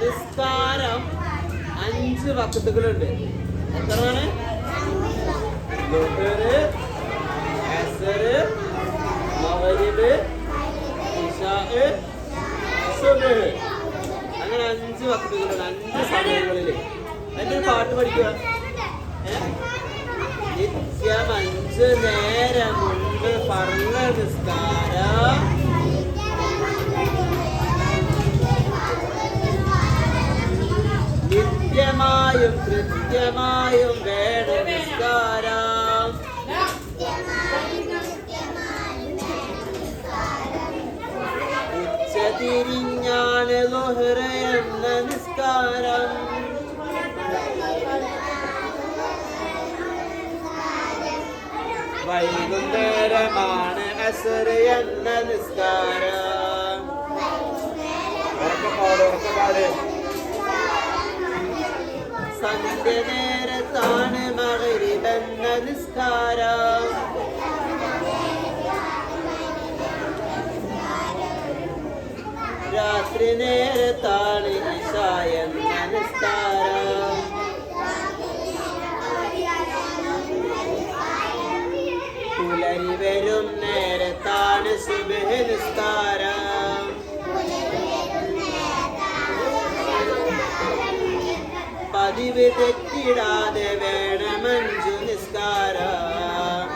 നിസ്കാരം 5 വക്തുകളുണ്ട്. എത്രയാണ്? ളുഹ്റ്, അസ്റ്, മഗ്രിബ്, ഇശാഅ്, സുബ്ഹ്. അങ്ങനെ 5 വക്തുകളുണ്ട്. 5 സമയങ്ങളിൽ. അതിന്റെ ഒരു പാട്ട് പഠിക്കുക. നിത്യം 5 നേരമുണ്ട് ഫർള് നിസ്കാരം. നിത്യമായും കൃത്യമായും വേണം നിസ്കാരം. ഉച്ചതിരിഞ്ഞാണ് ളുഹ്റ് എന്ന നിസ്കാരം. വൈകുന്നേരമാണ് അസ്റ് എന്ന നിസ്കാരം. ഉറക്കപ്പാട്. സന്ധ്യ നേരത്താണ് മഗ്രിബ് എന്ന നിസ്കാരം. രാത്രി നേരത്താണ് ഇശാ എന്ന നിസ്കാരം. പുലരി വരും നേരത്താണ് സുബ്ഹ് നിസ്കാരം. പതിവ് തെറ്റിടാതെ വേണം 5 നിസ്കാരം.